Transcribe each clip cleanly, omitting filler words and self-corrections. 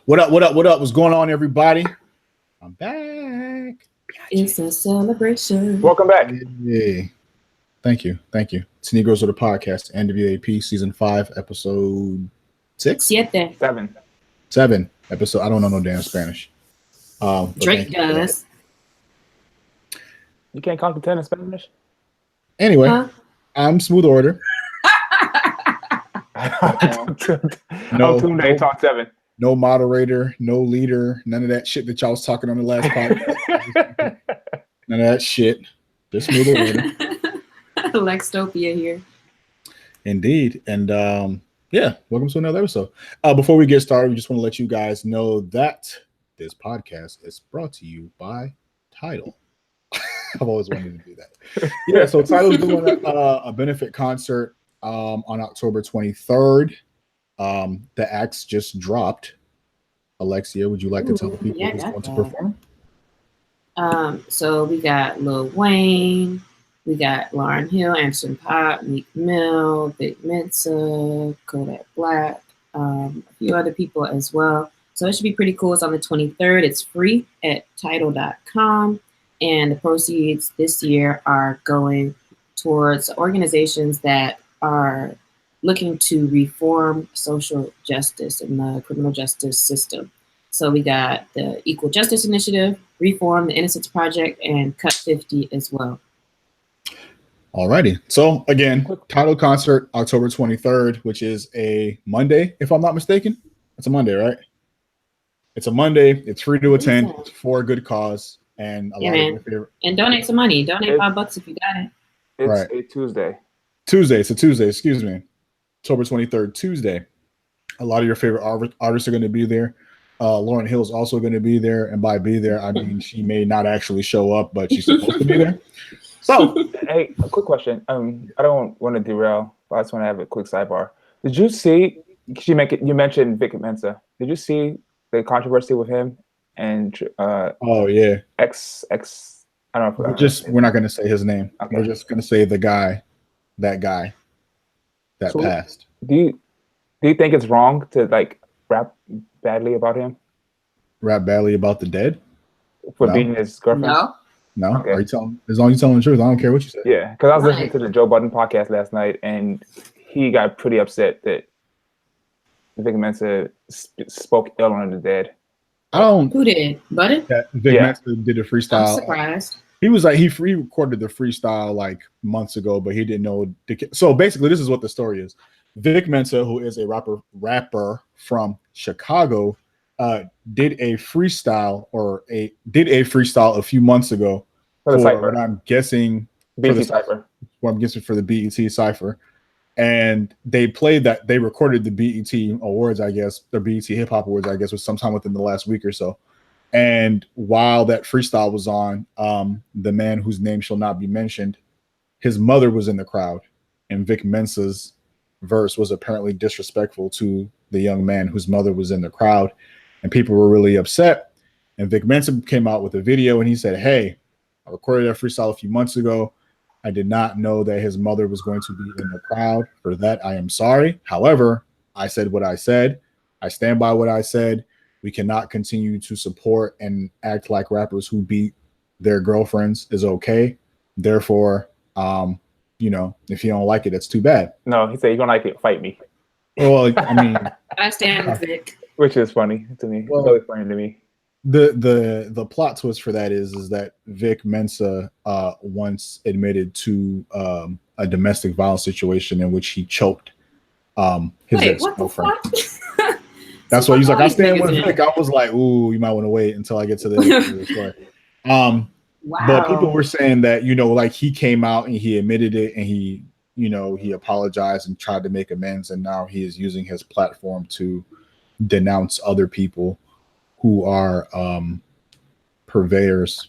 What up? What up? What up? What's going on, everybody? I'm back. It's a celebration. Welcome back. Yay. Thank you. Thank you. It's Negroes of the Podcast, NWAP Season 5, Episode 6? 7. 7 episode. I don't know no damn Spanish. Drake does. You can't comprehend in Spanish? Anyway, I'm Smooth Order. No Tunde, talk 7. No moderator, no leader, none of that shit that y'all was talking on the last podcast. None of that shit. Just Smooth Order. Lextopia here. Indeed. And yeah, welcome to another episode. Before we get started, we just want to let you guys know that this podcast is brought to you by Tidal. I've always wanted to do that. Yeah, so Tidal's doing a benefit concert on October 23rd. The acts just dropped. Alexia, would you like to tell the people who's going to perform? So we got Lil Wayne, we got Lauryn Hill, Anderson .Paak, Meek Mill, Big Mensa, Kodak Black, a few other people as well. So it should be pretty cool. It's on the 23rd. It's free at Tidal.com. And the proceeds this year are going towards organizations that are looking to reform social justice and the criminal justice system. So we got the Equal Justice Initiative, Reform, the Innocence Project, and Cut 50 as well. Alrighty. So again, Tidal concert October 23rd, which is a Monday, if I'm not mistaken. It's a Monday, right? It's a Monday. It's free to attend. It's for a good cause. And a lot of your favorite. And donate some money. Donate $5 if you got it. It's a Tuesday. It's a Tuesday, excuse me. October 23rd, Tuesday. A lot of your favorite artists are going to be there. Lauryn Hill is also going to be there. And by be there, I mean she may not actually show up, but she's supposed to be there. So, hey, a quick question. I don't want to derail, but I just want to have a quick sidebar. Did you see, you mentioned Vic Mensa. Did you see the controversy with him? And oh yeah, I don't know. We're not going to say his name. Okay. We're just going to say that guy that passed. Do you think it's wrong to like rap badly about him? Rap badly about the dead for beating his girlfriend? No. Okay. As long as you're telling the truth, I don't care what you say. Yeah, because I was listening to the Joe Budden podcast last night, and he got pretty upset that Vic Mensa spoke ill on the dead. Who did? Budden? Yeah, Vic Mensa did a freestyle. I'm surprised. He was like he recorded the freestyle like months ago, but he didn't know. So basically, this is what the story is. Vic Mensa, who is a rapper from Chicago, did a freestyle a few months ago for what I'm guessing BET Cypher. What I'm guessing for the BET Cypher. And they played that. They recorded the BET Awards, I guess, the BET Hip Hop Awards, I guess, was sometime within the last week or so. And while that freestyle was on, the man whose name shall not be mentioned, his mother was in the crowd, and Vic Mensa's verse was apparently disrespectful to the young man whose mother was in the crowd, and people were really upset. And Vic Mensa came out with a video, and he said, "Hey, I recorded that freestyle a few months ago. I did not know that his mother was going to be in the crowd. For that, I am sorry. However, I said what I said. I stand by what I said. We cannot continue to support and act like rappers who beat their girlfriends is okay. Therefore, if you don't like it, that's too bad." No, he said, "You don't like it, fight me." Well, I mean, I stand with Vic. Which is funny to me. Well, it's always funny to me. The plot twist for that is that Vic Mensa once admitted to a domestic violence situation in which he choked his ex-girlfriend. That's why he's like, "I stand with Vic." I was like, "Ooh, you might want to wait until I get to the story." Wow. But people were saying that like he came out and he admitted it, and he apologized and tried to make amends, and now he is using his platform to denounce other people who are perpetrators,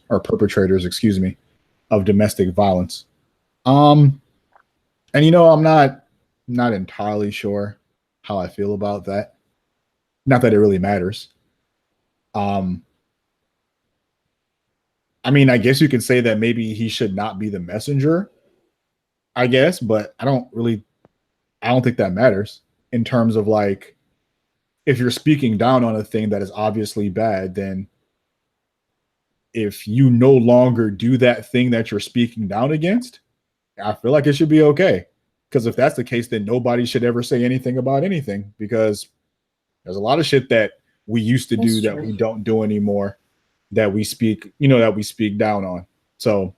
of domestic violence. And I'm not entirely sure how I feel about that. Not that it really matters. I mean, I guess you could say that maybe he should not be the messenger, I guess, but I don't think that matters in terms of like if you're speaking down on a thing that is obviously bad, then if you no longer do that thing that you're speaking down against, I feel like it should be okay. Because if that's the case, then nobody should ever say anything about anything, because there's a lot of shit that we used to do that we don't do anymore, that we speak, that we speak down on. So,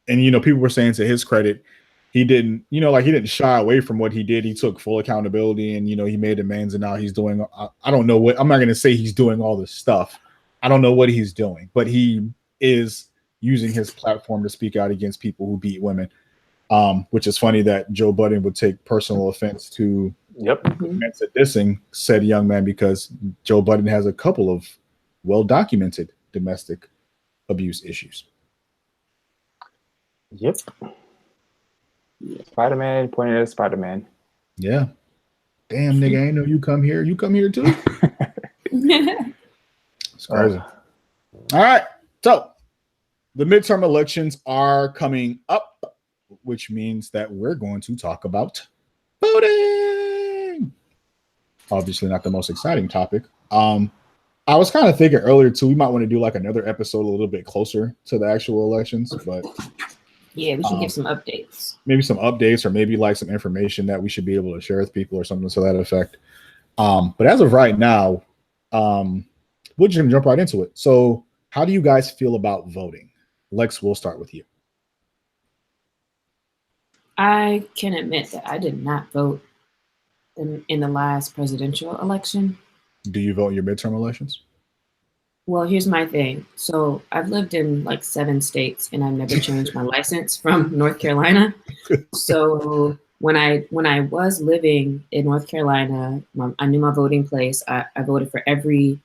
and people were saying, to his credit, he didn't, he didn't shy away from what he did. He took full accountability, and he made amends, and now he's doing, I don't know what, I'm not going to say he's doing all this stuff. I don't know what he's doing, but he is using his platform to speak out against people who beat women. Which is funny that Joe Budden would take personal offense to Mensa dissing said young man, because Joe Budden has a couple of well-documented domestic abuse issues. Yep. Spider-Man pointing at Spider-Man. Yeah. Damn, nigga, I ain't know you come here. You come here too? It's crazy. All right. So the midterm elections are coming up, which means that we're going to talk about voting. Obviously not the most exciting topic. I was kind of thinking earlier too, we might want to do like another episode a little bit closer to the actual elections, but yeah, we should give some updates. Maybe some updates, or maybe like some information that we should be able to share with people or something to that effect. But as of right now, we'll just jump right into it. So how do you guys feel about voting? Lex, we'll start with you. I can admit that I did not vote in the last presidential election. Do you vote in your midterm elections? Well, here's my thing. So I've lived in like 7 states, and I've never changed my license from North Carolina. So when I was living in North Carolina, I knew my voting place. I voted for every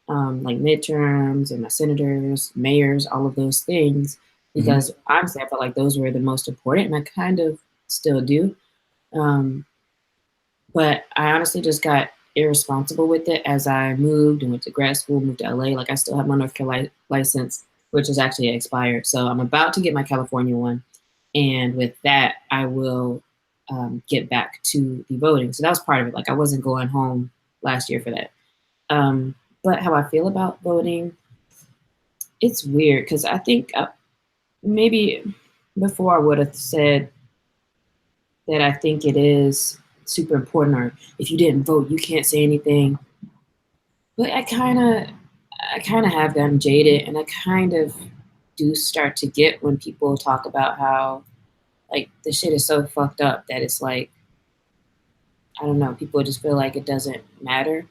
like midterms and my senators, mayors, all of those things, because honestly, I felt like those were the most important, and I kind of still do. But I honestly just got irresponsible with it as I moved and went to grad school, moved to LA. Like, I still have my North Carolina license, which is actually expired. So I'm about to get my California one. And with that, I will get back to the voting. So that was part of it. Like, I wasn't going home last year for that. But how I feel about voting, it's weird, because I think maybe before I would have said that I think it is super important, or if you didn't vote, you can't say anything. But I kind of have gotten jaded, and I kind of do start to get when people talk about how like the shit is so fucked up that it's like, I don't know, people just feel like it doesn't matter.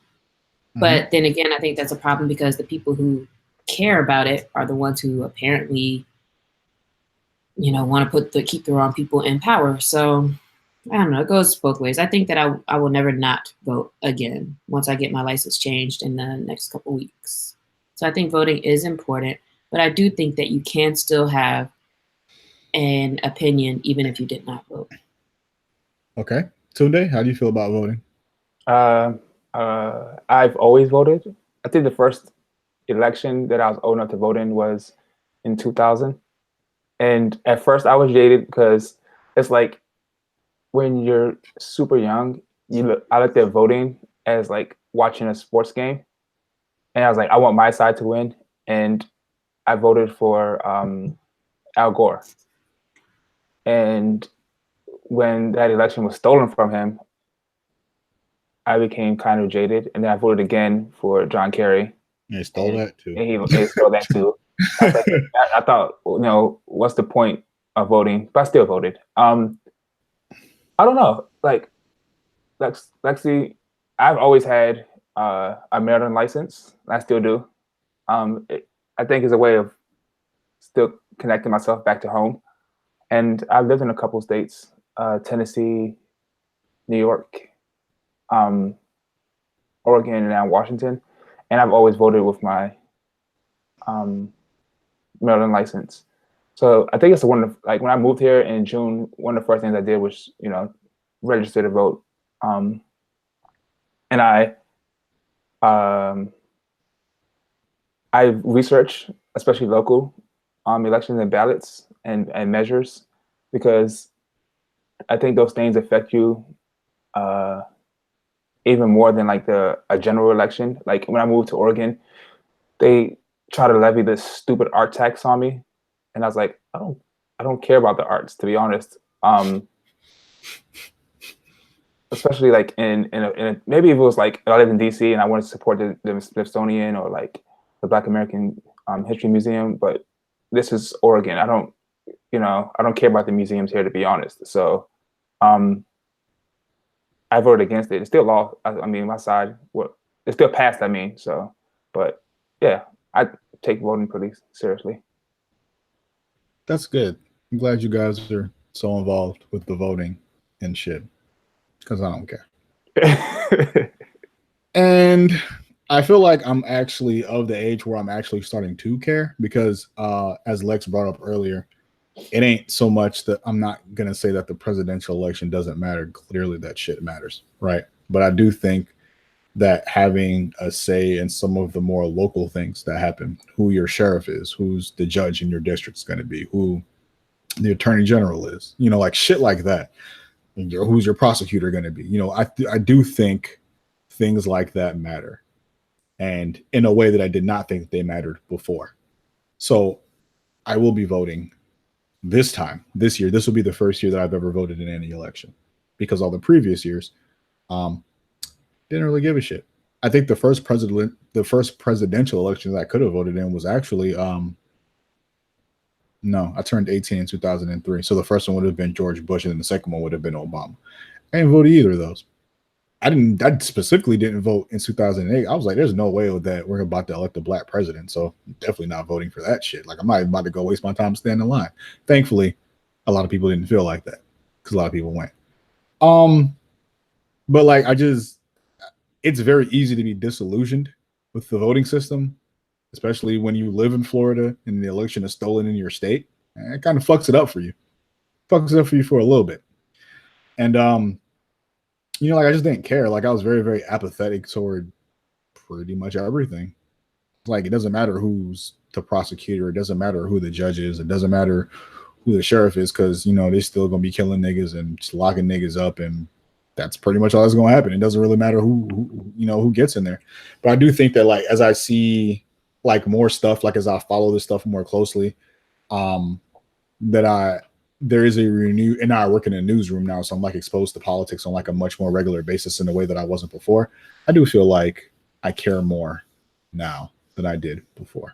But then again, I think that's a problem, because the people who care about it are the ones who apparently, want to keep the wrong people in power. So I don't know, it goes both ways. I think that I will never not vote again once I get my license changed in the next couple weeks. So I think voting is important, but I do think that you can still have an opinion even if you did not vote. Okay. Tunde, how do you feel about voting? I've always voted. I think the first election that I was old enough to vote in was in 2000. And at first I was jaded, because it's like, when you're super young, I looked at voting as like watching a sports game. And I was like, I want my side to win. And I voted for Al Gore. And when that election was stolen from him, I became kind of jaded. And then I voted again for John Kerry. They stole that too. And he stole that too. I thought, what's the point of voting? But I still voted. I don't know. Like, Lexi, I've always had a Maryland license. I still do. I think it's a way of still connecting myself back to home. And I've lived in a couple states, Tennessee, New York, Oregon, and now Washington. And I've always voted with my Maryland license. So I think it's one of, like, when I moved here in June, one of the first things I did was, register to vote. And I research, especially local elections and ballots and measures, because I think those things affect you even more than like a general election. Like when I moved to Oregon, they try to levy this stupid art tax on me, and I was like, I don't care about the arts, to be honest. Especially like in maybe if it was like I live in DC and I wanted to support the Smithsonian or like the Black American History Museum, but this is Oregon. I don't care about the museums here, to be honest. So I voted against it. It's still law. I mean, my side, it's still passed. I mean, so, but yeah, I take voting pretty seriously. That's good. I'm glad you guys are so involved with the voting and shit, because I don't care. And I feel like I'm actually of the age where I'm actually starting to care, because as Lex brought up earlier, it ain't so much that I'm not going to say that the presidential election doesn't matter. Clearly that shit matters, right? But I do think that having a say in some of the more local things that happen, who your sheriff is, who's the judge in your district is going to be, who the attorney general is, like shit like that. Who's your prosecutor going to be? I do think things like that matter, and in a way that I did not think they mattered before. So I will be voting this year. This will be the first year that I've ever voted in any election, because all the previous years didn't really give a shit. I think the first presidential election that I could have voted in was actually no, I turned 18 in 2003. So the first one would have been George Bush, and then the second one would have been Obama. I didn't vote either of those. I specifically didn't vote in 2008. I was like, there's no way that we're about to elect a black president. So I'm definitely not voting for that shit. Like, I'm not about to go waste my time standing in line. Thankfully, a lot of people didn't feel like that, because a lot of people went. But like, it's very easy to be disillusioned with the voting system, especially when you live in Florida and the election is stolen in your state. And it kind of fucks it up for you. Fucks it up for you for a little bit. And like, I just didn't care. Like, I was very, very apathetic toward pretty much everything. Like, it doesn't matter who's the prosecutor. It doesn't matter who the judge is. It doesn't matter who the sheriff is, because, they're still going to be killing niggas and just locking niggas up. And that's pretty much all that's going to happen. It doesn't really matter who gets in there. But I do think that, like, as I see, like, more stuff, like, as I follow this stuff more closely, there is a renew, and now I work in a newsroom now, so I'm like exposed to politics on like a much more regular basis in a way that I wasn't before. I do feel like I care more now than I did before.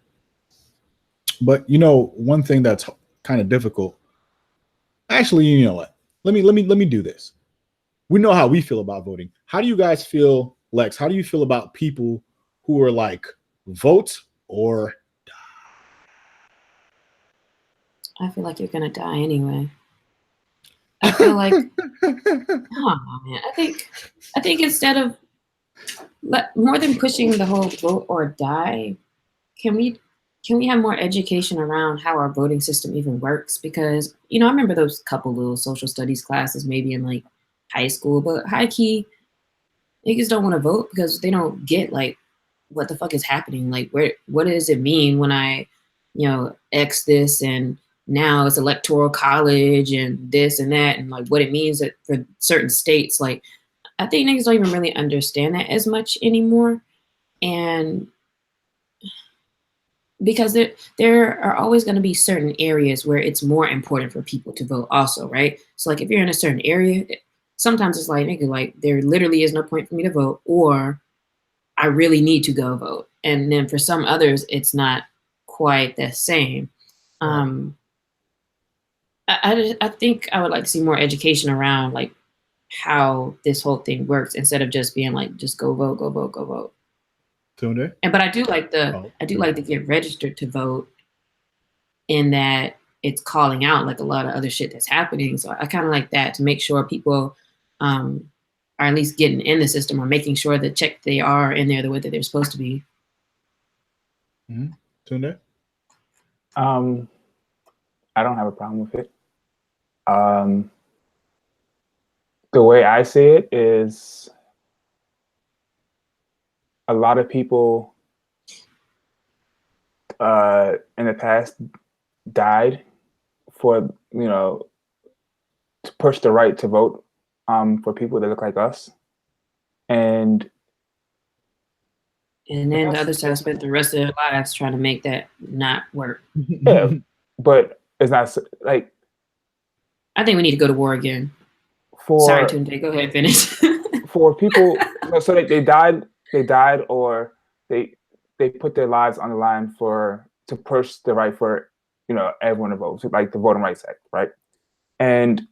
But one thing that's kind of difficult. Actually, you know what? Let me do this. We know how we feel about voting. How do you guys feel, Lex? How do you feel about people who are like, vote or die? I feel like you're gonna die anyway. I feel like, oh man, I think instead of more than pushing the whole vote or die, can we have more education around how our voting system even works? Because I remember those couple little social studies classes maybe in like high school, but high key niggas don't want to vote because they don't get like what the fuck is happening. Like, what does it mean when I X this, and now it's electoral college and this and that, and like what it means for certain states. Like, I think niggas don't even really understand that as much anymore. And because there are always going to be certain areas where it's more important for people to vote also, right? So like, if you're in a certain area, sometimes it's like, nigga, like, there literally is no point for me to vote, or I really need to go vote. And then for some others, it's not quite the same. I think I would like to see more education around like how this whole thing works, instead of just being like, just go vote, go vote, go vote. Tunde? But I do like to get registered to vote, in that it's calling out like a lot of other shit that's happening. So I kind of like that, to make sure people are at least getting in the system, or making sure that they are in there the way that they're supposed to be. Mm-hmm. Tunde? I don't have a problem with it. The way I see it is, a lot of people in the past died for to push the right to vote for people that look like us. And then the other side spent the rest of their lives trying to make that not work. Yeah, but it's not like. I think we need to go to war again. Sorry, Tunde, go ahead, finish. For people, so they died, or they put their lives on the line to push the right for everyone to vote, so like the Voting Rights Act, right? And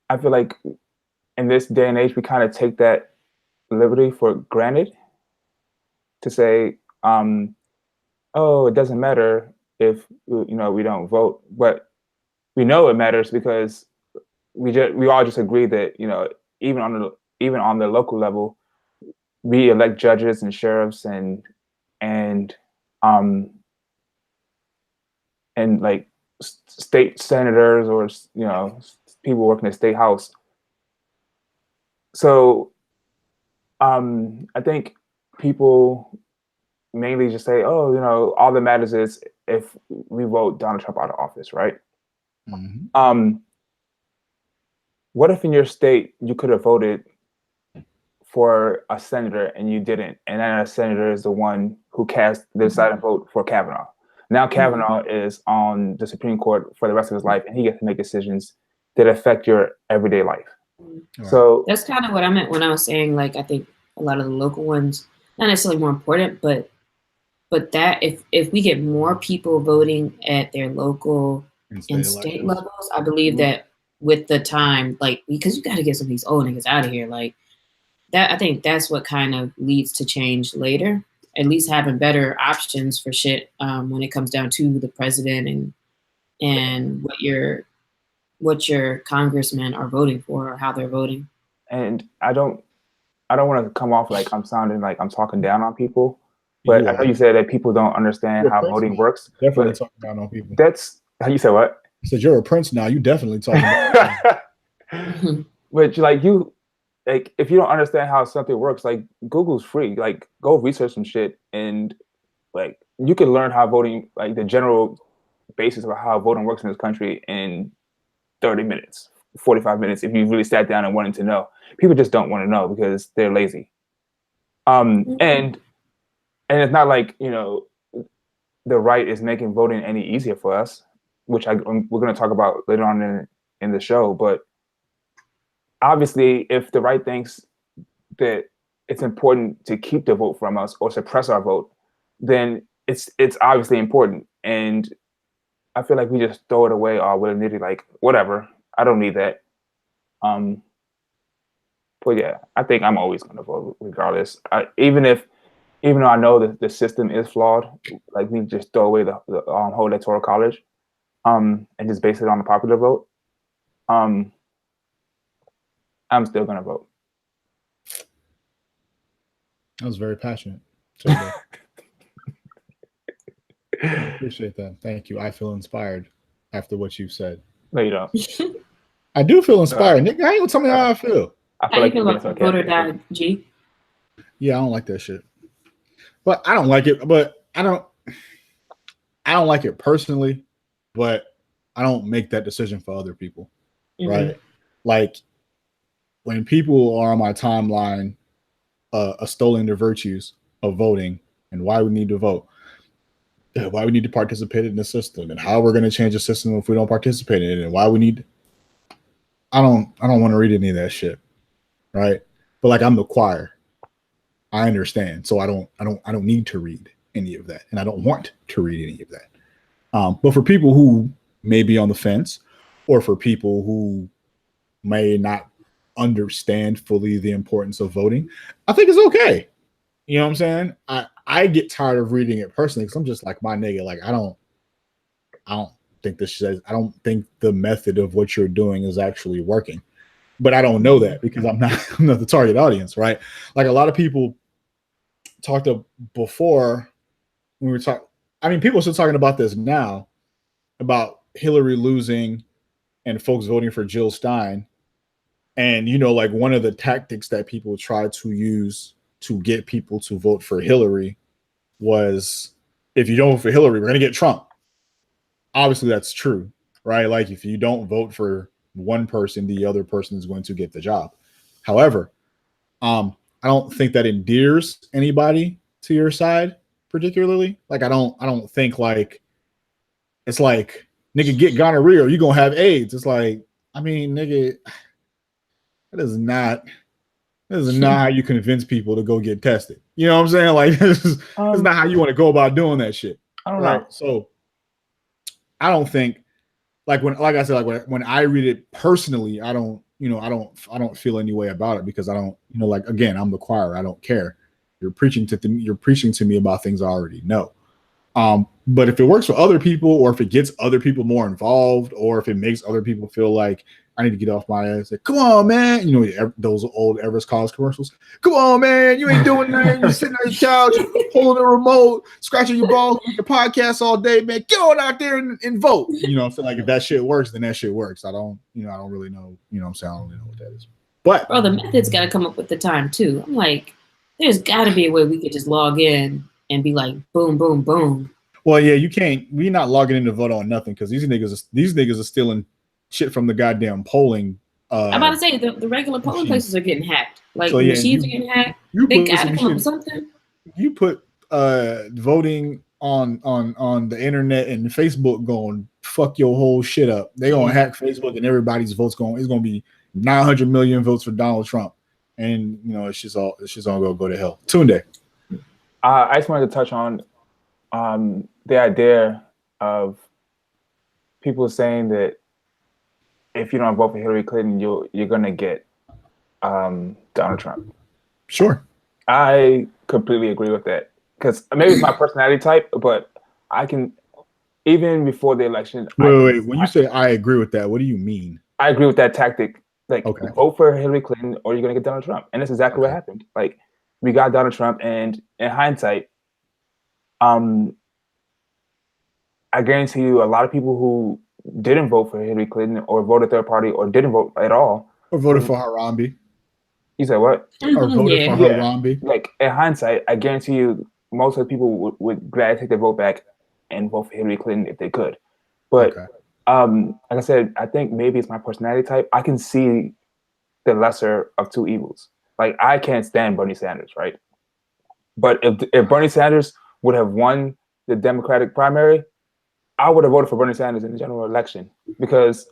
I feel like in this day and age, we kind of take that liberty for granted to say, oh, it doesn't matter if we don't vote, but we know it matters because we all just agree that even on the local level, we elect judges and sheriffs and like state senators or people working at state house. So I think people mainly just say, oh, all that matters is if we vote Donald Trump out of office, right? Mm-hmm. What if in your state you could have voted for a senator and you didn't, and then a senator is the one who cast the deciding vote for Kavanaugh? Now Kavanaugh is on the Supreme Court for the rest of his life, and he gets to make decisions that affect your everyday life. Right. So that's kind of what I meant when I was saying, like, I think a lot of the local ones, not necessarily more important, but that if we get more people voting at their local and state levels, I believe that with the time, like, because you got to get some of these old niggas out of here, like that. I think that's what kind of leads to change later. At least having better options for shit when it comes down to the president and what your congressmen are voting for or how they're voting. And I don't want to come off like I'm sounding like I'm talking down on people, but I know you said that people don't understand how voting works. Definitely talking down on people. That's how you said what? You said you're a prince now. You definitely talking about. But like if you don't understand how something works, like Google's free. Like go research some shit, and like you can learn how voting, like the general basis of how voting works in this country in 30 minutes, 45 minutes, if you really sat down and wanted to know. People just don't want to know because they're lazy. And it's not like the right is making voting any easier for us, which we're going to talk about later on in the show. But obviously, if the right thinks that it's important to keep the vote from us or suppress our vote, then it's obviously important. And I feel like we just throw it away all willy-nilly, like whatever. I don't need that. But yeah, I think I'm always going to vote regardless. Even though I know that the system is flawed, like we just throw away the whole electoral college, and just base it on the popular vote. I'm still going to vote. That was very passionate. I appreciate that. Thank you. I feel inspired after what you said. No, you don't. I do feel inspired. Nigga, how you gonna tell me how I feel? I feel how like you feel about vote or die, G? Yeah, I don't like that shit. But I don't like it. But I don't like it personally. But I don't make that decision for other people, right? Like when people are on my timeline, extolling the virtues of voting and why we need to vote, why we need to participate in the system, and how we're going to change the system if we don't participate in it, and why we need. I don't want to read any of that shit, right? But like I'm the choir. I understand, so I don't need to read any of that, and I don't want to read any of that. But for people who may be on the fence, or for people who may not understand fully the importance of voting, I think it's okay. You know what I'm saying? I get tired of reading it personally because I'm just like, my nigga, like I don't think this says, I don't think the method of what you're doing is actually working. But I don't know that because I'm not the target audience, right? Like a lot of people talked before when we were talking. I mean, people are still talking about this now about Hillary losing and folks voting for Jill Stein. And, like one of the tactics that people try to use to get people to vote for Hillary was, if you don't vote for Hillary, we're going to get Trump. Obviously, that's true, right? Like if you don't vote for one person, the other person is going to get the job. However, I don't think that endears anybody to your side particularly. Like I don't think like it's like nigga get gonorrhea or you gonna have AIDS. It's like, I mean, nigga, that is not how you convince people to go get tested. You know what I'm saying? Like this is not how you want to go about doing that shit. I don't know. So I don't think when I read it personally, I don't feel any way about it because I don't, like, again, I'm the choir. I don't care. You're preaching to me about things I already know. But if it works for other people, or if it gets other people more involved, or if it makes other people feel like I need to get off my ass, like, come on, man, those old Everest College commercials. Come on, man, you ain't doing nothing. You're sitting on your couch, holding the remote, scratching your balls, with your podcast all day, man. Get on out there and vote. So like if that shit works, then that shit works. I don't really know. I don't really know what that is. But bro, the method's got to come up with the time too. I'm like, there's got to be a way we could just log in and be like, boom, boom, boom. Well, yeah, you can't. We're not logging in to vote on nothing because these niggas are stealing shit from the goddamn polling. I'm about to say the regular polling places are getting hacked. Like so, yeah, machines are getting hacked. They got to come up with something. You put voting on the internet and Facebook going fuck your whole shit up. They gonna hack Facebook and everybody's votes it's gonna be 900 million votes for Donald Trump, and it's just all gonna go to hell. Tunde. I just wanted to touch on the idea of people saying that if you don't vote for Hillary Clinton, you're gonna get Donald Trump. Sure, I completely agree with that because maybe it's my personality type, but I can even before the election. Wait. When you say I agree with that, what do you mean? I agree with that tactic. Like, okay, vote for Hillary Clinton or you're gonna get Donald Trump, and that's exactly what happened. Like, we got Donald Trump, and in hindsight, I guarantee you, a lot of people who didn't vote for Hillary Clinton or voted third party or didn't vote at all, or voted for Harambe. You said what? Or voted for Harambe. Like, in hindsight, I guarantee you, most of the people would gladly take their vote back and vote for Hillary Clinton if they could. But like I said, I think maybe it's my personality type. I can see the lesser of two evils. Like, I can't stand Bernie Sanders, right? But if Bernie Sanders would have won the Democratic primary, I would have voted for Bernie Sanders in the general election because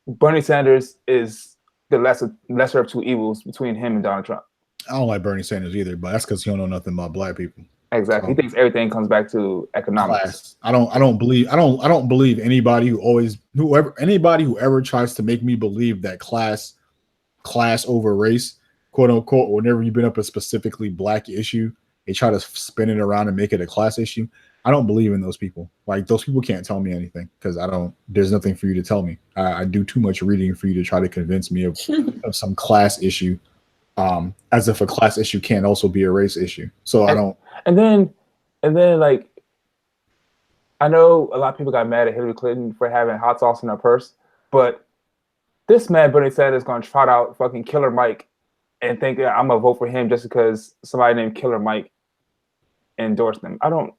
Bernie Sanders is the lesser of two evils between him and Donald Trump. I don't like Bernie Sanders either, but that's because he don't know nothing about black people. Exactly. He thinks everything comes back to economics. Class. I don't believe anybody who ever tries to make me believe that class over race, quote unquote, whenever you've been up a specifically black issue, they try to spin it around and make it a class issue. I don't believe in those people. Like, those people can't tell me anything because there's nothing for you to tell me. I do too much reading for you to try to convince me of some class issue, as if a class issue can't also be a race issue. So I don't. And then like, I know a lot of people got mad at Hillary Clinton for having hot sauce in her purse, but this man, Bernie Sanders, is going to trot out fucking Killer Mike and think that I'm going to vote for him just because somebody named Killer Mike endorsed him. I don't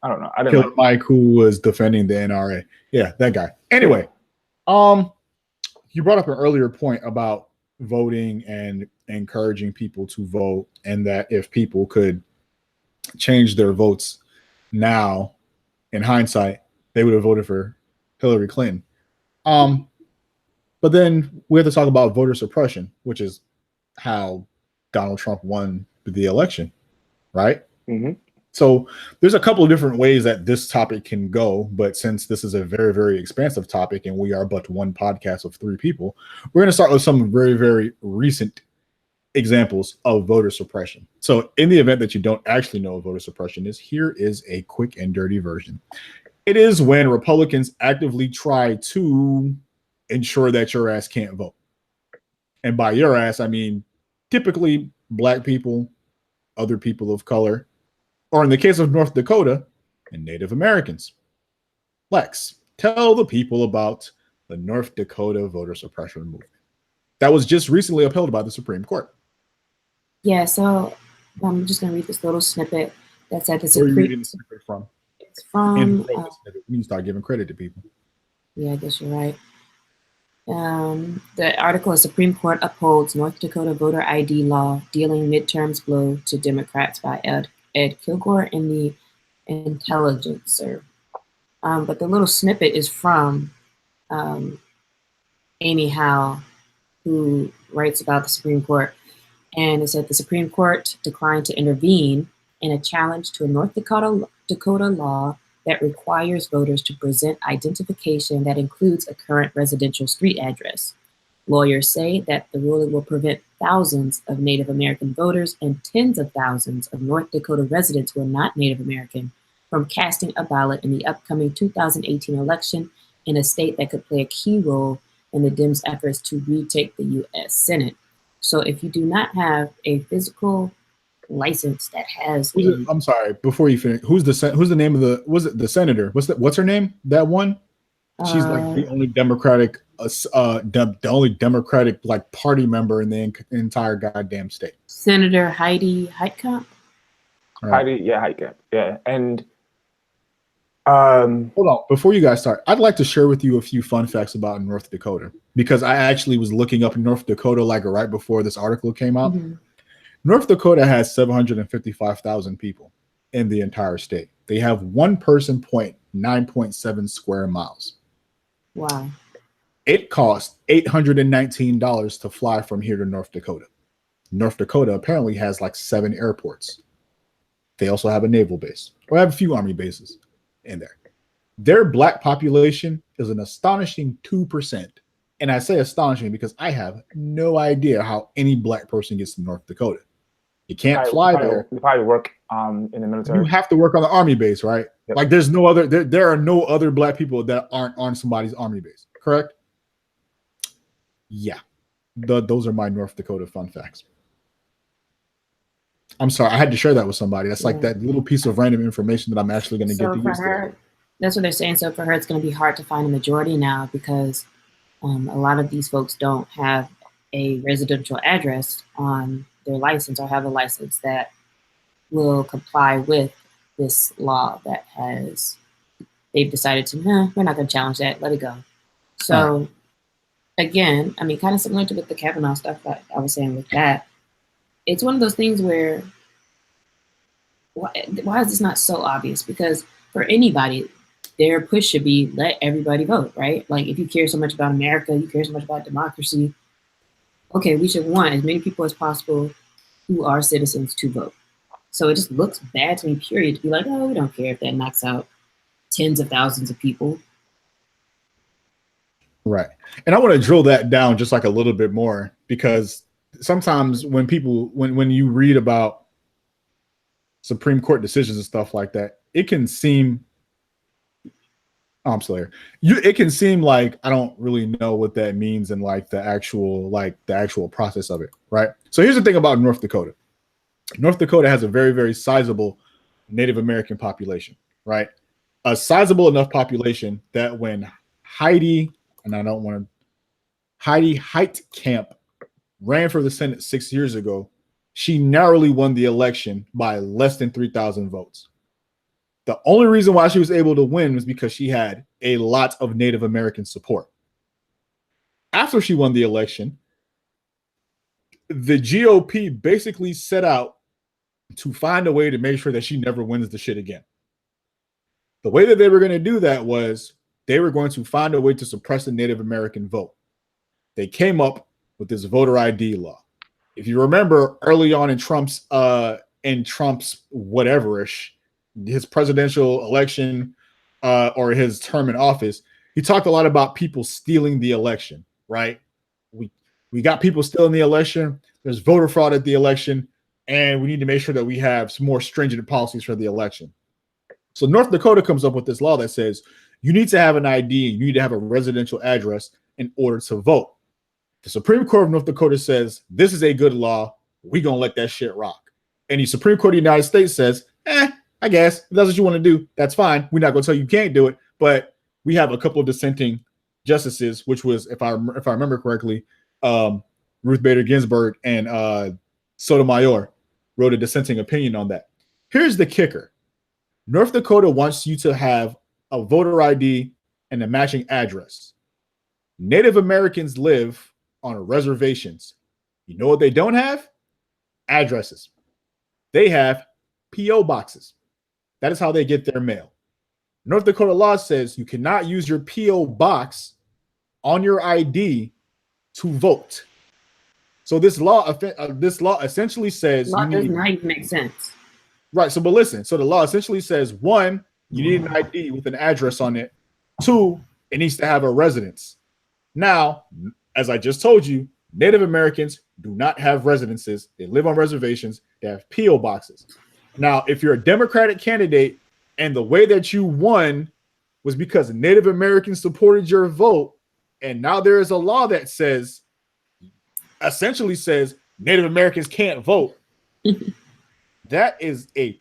know. I didn't Killer Mike, who was defending the NRA. Yeah, that guy. Anyway, you brought up an earlier point about voting and encouraging people to vote, and that if people could change their votes now, in hindsight, they would have voted for Hillary Clinton. But then we have to talk about voter suppression, which is how Donald Trump won the election, right? Mm-hmm. So there's a couple of different ways that this topic can go, but since this is a very, very expansive topic and we are but one podcast of three people, we're going to start with some very, very recent examples of voter suppression. So in the event that you don't actually know what voter suppression is, here is a quick and dirty version. It is when Republicans actively try to ensure that your ass can't vote. And by your ass, I mean typically black people, other people of color, or in the case of North Dakota, and Native Americans. Lex, tell the people about the North Dakota voter suppression movement that was just recently upheld by the Supreme Court. Yeah, so I'm just going to read this little snippet that said the Where are you Supreme. reading the snippet from? It's from. We need to start giving credit to people. Yeah, I guess you're right. The article is Supreme Court upholds North Dakota voter ID law, dealing midterms blow to Democrats by Ed Kilgore in the Intelligencer. But the little snippet is from Amy Howe, who writes about the Supreme Court. And it said the Supreme Court declined to intervene in a challenge to a North Dakota law that requires voters to present identification that includes a current residential street address. Lawyers say that the ruling will prevent thousands of Native American voters and tens of thousands of North Dakota residents who are not Native American from casting a ballot in the upcoming 2018 election in a state that could play a key role in the Dems' efforts to retake the U.S. Senate. So if you do not have a physical license that has I'm sorry, before you finish, who's the name of the senator? What's her name? That one? She's like the only Democratic the only Democratic like party member in the entire goddamn state. Senator Heidi Heitkamp. Right. Heitkamp. Yeah. And hold on, before you guys start, I'd like to share with you a few fun facts about North Dakota, because I actually was looking up North Dakota like right before this article came out. Mm-hmm. North Dakota has 755,000 people in the entire state. They have 1 person point 9.7 square miles. Wow. It costs $819 to fly from here to North Dakota. North Dakota apparently has like 7 airports. They also have a naval base, or have a few army bases in there. Their black population is an astonishing 2%. And I say astonishing because I have no idea how any black person gets to North Dakota. You can't fly there. You probably work in the military. You have to work on the army base, right? Yep. Like there's no other, there are no other black people that aren't on somebody's army base, correct? Yeah. Those are my North Dakota fun facts. I'm sorry, I had to share that with somebody. That's like that little piece of random information that I'm actually going to get to use today. That's what they're saying. So for her, it's going to be hard to find a majority now because a lot of these folks don't have a residential address on their license or have a license that will comply with this law that they've decided to, we're not going to challenge that, let it go. So again, I mean, kind of similar to with the Kavanaugh stuff that I was saying with that, it's one of those things where, why is this not so obvious? Because for anybody, their push should be let everybody vote, right? Like if you care so much about America, you care so much about democracy, okay, we should want as many people as possible who are citizens to vote. So it just looks bad to me, period, to be like, oh, we don't care if that knocks out tens of thousands of people. Right. And I want to drill that down just like a little bit more, because sometimes when you read about Supreme Court decisions and stuff like that, it can seem, it can seem like I don't really know what that means in like the actual process of it, right? So here's the thing about North Dakota. North Dakota has a very, very sizable Native American population, right? A sizable enough population that when Heidi Heitkamp ran for the Senate 6 years ago, she narrowly won the election by less than 3,000 votes. The only reason why she was able to win was because she had a lot of Native American support. After she won the election, the GOP basically set out to find a way to make sure that she never wins the shit again. The way that they were going to do that was they were going to find a way to suppress the Native American vote. They came up with this voter ID law. If you remember early on in Trump's whatever-ish, his presidential election or his term in office, he talked a lot about people stealing the election, right? We got people stealing the election. There's voter fraud at the election, and we need to make sure that we have some more stringent policies for the election. So North Dakota comes up with this law that says you need to have an ID, you need to have a residential address in order to vote. The Supreme Court of North Dakota says this is a good law. We're going to let that shit rock. And the Supreme Court of the United States says, I guess if that's what you want to do, that's fine. We're not going to tell you can't do it. But we have a couple of dissenting justices, which was, if I remember correctly, Ruth Bader Ginsburg and Sotomayor wrote a dissenting opinion on that. Here's the kicker. North Dakota wants you to have a voter ID and a matching address. Native Americans live on reservations. You know what they don't have? Addresses. They have P.O. boxes. That is how they get their mail. North Dakota law says you cannot use your P.O. box on your ID to vote. So this law essentially says Law does not even make sense. Right. So, but listen. So the law essentially says, one, you need an ID with an address on it. Two, it needs to have a residence. Now, as I just told you, Native Americans do not have residences. They live on reservations. They have P.O. boxes. Now, if you're a Democratic candidate and the way that you won was because Native Americans supported your vote, and now there is a law that essentially says Native Americans can't vote. That is a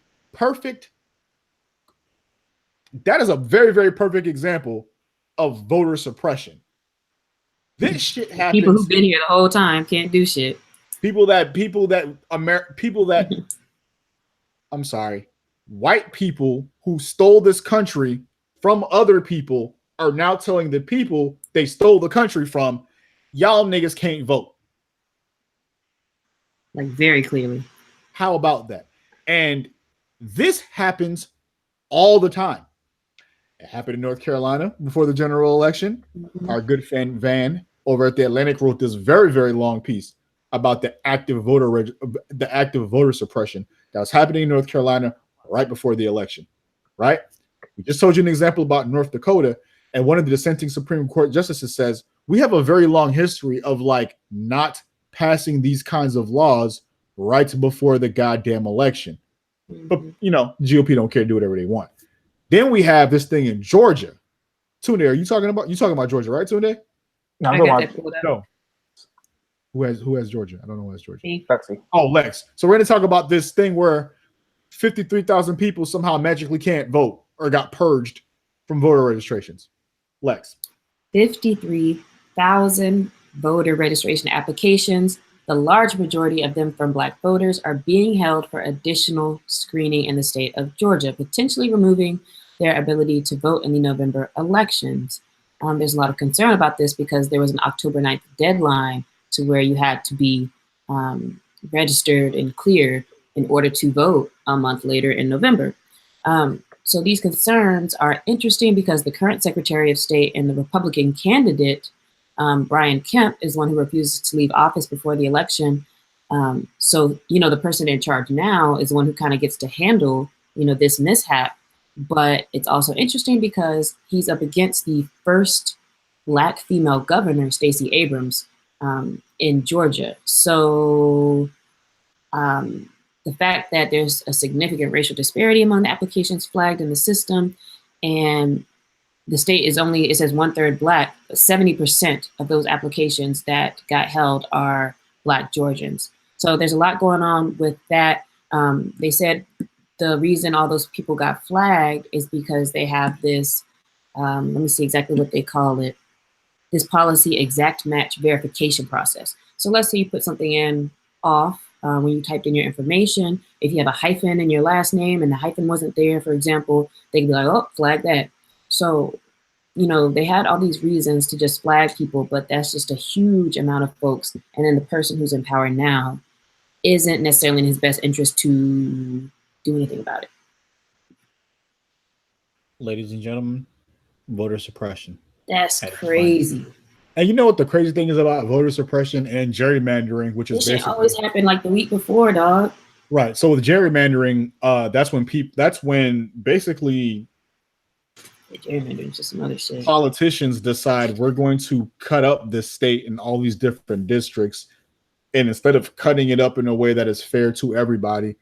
very, very perfect example of voter suppression. This shit happens. People who've been here the whole time can't do shit. I'm sorry, white people who stole this country from other people are now telling the people they stole the country from, y'all niggas can't vote. Like, very clearly. How about that? And this happens all the time. It happened in North Carolina before the general election. Mm-hmm. Our good friend Van over at The Atlantic wrote this very, very long piece about the active voter suppression that was happening in North Carolina right before the election, right? We just told you an example about North Dakota, and one of the dissenting Supreme Court justices says, we have a very long history of like not passing these kinds of laws right before the goddamn election. But, you know, GOP don't care to do whatever they want. Then we have this thing in Georgia. Tunde, are you talking about Georgia, right, Tunde? No, no. Who has Georgia? I don't know who has Georgia. Lexi. Oh, Lex. So we're going to talk about this thing where 53,000 people somehow magically can't vote or got purged from voter registrations. Lex. 53,000 voter registration applications. The large majority of them from Black voters are being held for additional screening in the state of Georgia, potentially removing their ability to vote in the November elections. There's a lot of concern about this because there was an October 9th deadline to where you had to be registered and cleared in order to vote a month later in November. So these concerns are interesting because the current Secretary of State and the Republican candidate, Brian Kemp, is one who refuses to leave office before the election. So, you know, the person in charge now is the one who kind of gets to handle, you know, this mishap. But it's also interesting because he's up against the first Black female governor, Stacey Abrams, in Georgia. So the fact that there's a significant racial disparity among the applications flagged in the system, and the state is only, it says 1/3 Black, but 70% of those applications that got held are Black Georgians. So there's a lot going on with that. They said the reason all those people got flagged is because they have this, let me see exactly what they call it, this policy exact match verification process. So let's say you put something in off when you typed in your information. If you have a hyphen in your last name and the hyphen wasn't there, for example, they could be like, oh, flag that. So, you know, they had all these reasons to just flag people, but that's just a huge amount of folks. And then the person who's in power now isn't necessarily in his best interest to do anything about it. Ladies and gentlemen, voter suppression. That's crazy. And you know what the crazy thing is about voter suppression and gerrymandering, which is basically always happened like the week before, dog. Right. So with gerrymandering, that's when basically gerrymandering is just some other shit. Politicians decide we're going to cut up this state in all these different districts, and instead of cutting it up in a way that is fair to everybody,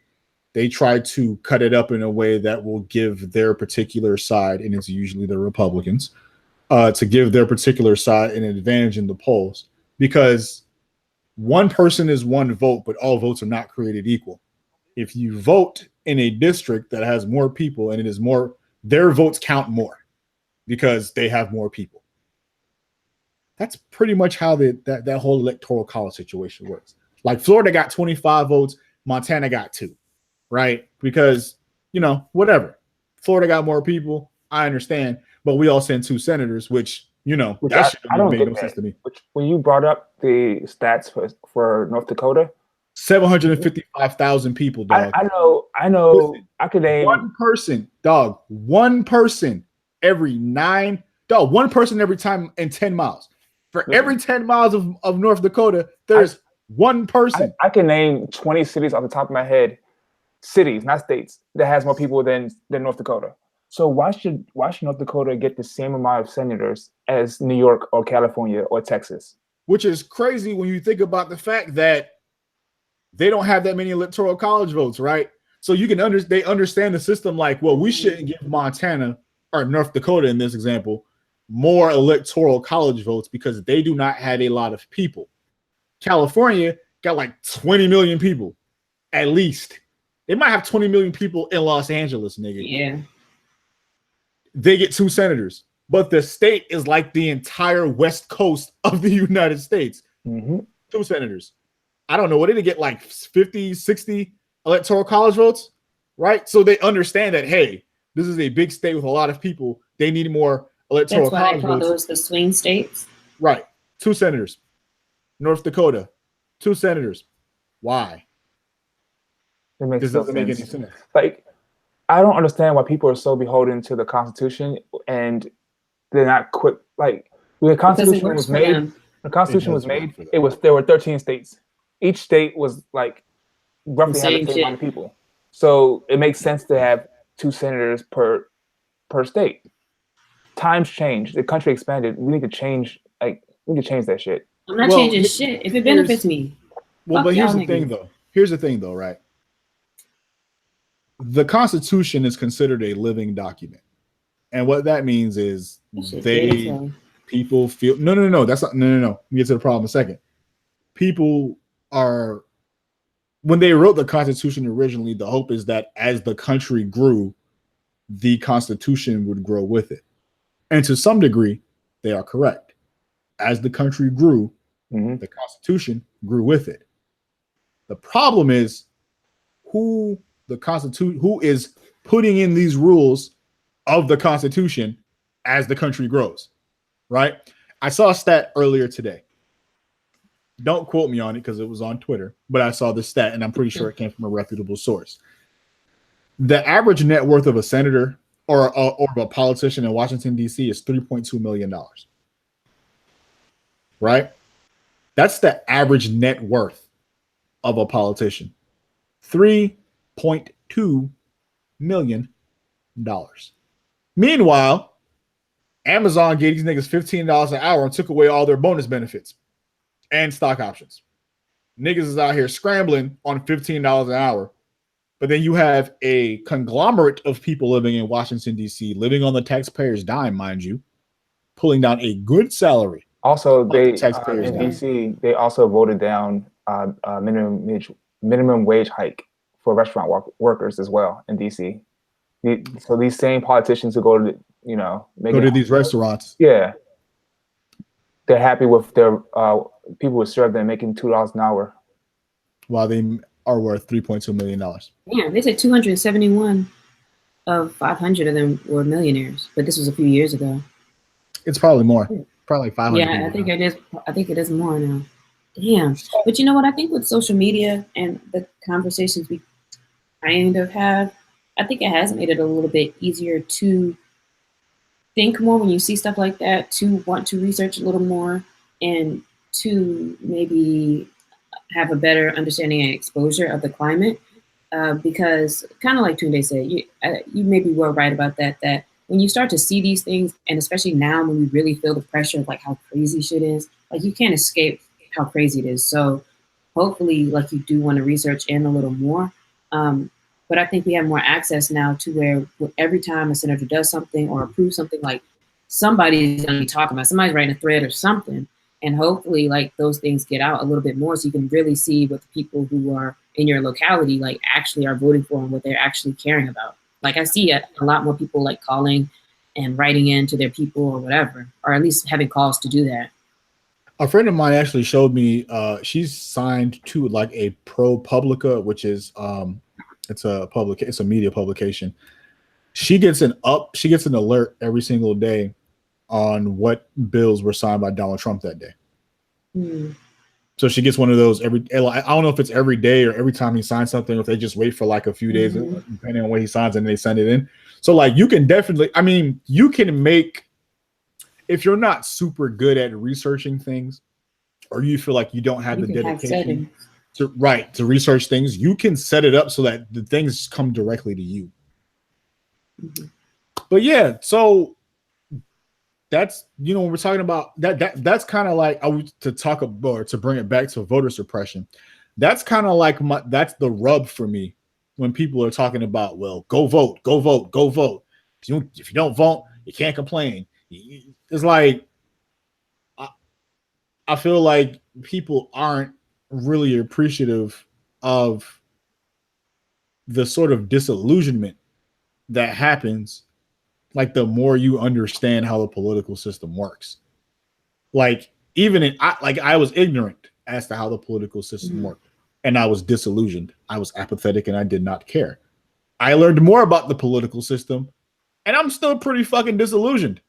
they try to cut it up in a way that will give their particular side, and it's usually the Republicans, to give their particular side an advantage in the polls, because one person is one vote, but all votes are not created equal. If you vote in a district that has more people and it is more, their votes count more because they have more people. That's pretty much how that whole electoral college situation works. Like Florida got 25 votes, Montana got 2, right? Because, you know, whatever. Florida got more people, I understand, but we all send 2 senators, which You know, Which that shit I don't don't make get no that. sense to me. Which, when you brought up the stats for North Dakota, 755,000 people, dog. I know. Listen, I could name one person every 10 miles. For every 10 miles of North Dakota, there's one person. I can name 20 cities off the top of my head, cities, not states, that has more people than North Dakota. So why should North Dakota get the same amount of senators as New York or California or Texas? Which is crazy when you think about the fact that they don't have that many electoral college votes, right? So you can they understand the system like, well, we shouldn't give Montana or North Dakota in this example more electoral college votes because they do not have a lot of people. California got like 20 million people, at least. They might have 20 million people in Los Angeles, nigga. Yeah. They get 2 senators, but the state is like the entire west coast of the United States. 2 senators. I don't know. What did they get, like 50, 60 electoral college votes? Right? So they understand that, hey, this is a big state with a lot of people. They need more electoral college votes. That's why they call those the swing states. Right. 2 senators. North Dakota, 2 senators. Why? This doesn't make any sense. Like, I don't understand why people are so beholden to the Constitution and they're not quick. Like, when the Constitution was made, there were 13 states. Each state was like roughly had the same amount of people. So it makes sense to have 2 senators per state. Times changed. The country expanded. We need to change. We need to change that shit. I'm not changing shit if it benefits me. Well, but here's the thing, though. Here's the thing, though, right? The Constitution is considered a living document, and what that means is people feel no. That's not no. Let me get to the problem in a second. People are, when they wrote the Constitution originally, the hope is that as the country grew, the Constitution would grow with it, and to some degree, they are correct. As the country grew, the Constitution grew with it. The problem is who is putting in these rules of the Constitution as the country grows, right? I saw a stat earlier today. Don't quote me on it because it was on Twitter, but I saw this stat and I'm pretty sure it came from a reputable source. The average net worth of a senator or a politician in Washington, D.C. is $3.2 million. Right? That's the average net worth of a politician. $3.2 million. Meanwhile, Amazon gave these niggas $15 an hour and took away all their bonus benefits and stock options. Niggas is out here scrambling on $15 an hour. But then you have a conglomerate of people living in Washington, D.C., living on the taxpayer's dime, mind you, pulling down a good salary. Also, they in DC, they also voted down minimum wage hike for restaurant workers as well in DC. So these same politicians who go to go to these restaurants, they're happy with their people who serve them making $2 an hour, while they are worth $3.2 million. Yeah, they said 271 of 500 of them were millionaires, but this was a few years ago. It's probably more. Probably 500. Yeah, I think it is. I think it is more now. Damn. But you know what? I think with social media and the conversations we kind of have, I think it has made it a little bit easier to think more when you see stuff like that, to want to research a little more, and to maybe have a better understanding and exposure of the climate. Because kind of like Tunde said, you maybe were right about that when you start to see these things, and especially now when we really feel the pressure of like how crazy shit is, like you can't escape how crazy it is. So hopefully like you do want to research in a little more. But I think we have more access now to where every time a senator does something or approves something, like somebody's going to be talking about, somebody's writing a thread or something. And hopefully like those things get out a little bit more so you can really see what the people who are in your locality like actually are voting for and what they're actually caring about. Like I see a lot more people like calling and writing in to their people or whatever, or at least having calls to do that. A friend of mine actually showed me she's signed to like a ProPublica, which is it's a media publication. She gets an alert every single day on what bills were signed by Donald Trump that day. Mm. So she gets one of those every. I don't know if it's every day or every time he signs something, or if they just wait for like a few days, depending on what he signs, and they send it in. So like you can definitely, I mean, you can make, if you're not super good at researching things, or you feel like you don't have the dedication to research things, you can set it up so that the things come directly to you. Mm-hmm. But yeah, so that's, when we're talking about that's kind of like, to talk about, or to bring it back to voter suppression. That's kind of like that's the rub for me when people are talking about, well, go vote, go vote, go vote. If you don't vote, you can't complain. It's like, I feel like people aren't really appreciative of the sort of disillusionment that happens, like the more you understand how the political system works. Like I was ignorant as to how the political system worked, and I was disillusioned. I was apathetic, and I did not care. I learned more about the political system, and I'm still pretty fucking disillusioned.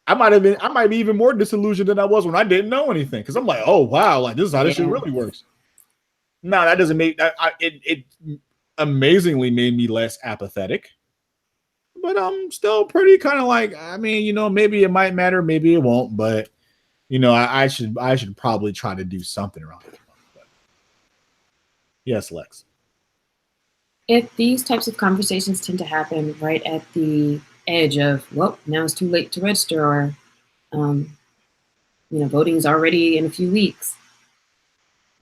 I might be even more disillusioned than I was when I didn't know anything, because I'm like, oh wow, like this is how this shit really works. No, that doesn't make it amazingly made me less apathetic, but I'm still pretty kind of like, I mean, maybe it might matter, maybe it won't, but I should probably try to do something around it. But yes, Lex. If these types of conversations tend to happen right at the edge of, well, now it's too late to register, or voting is already in a few weeks,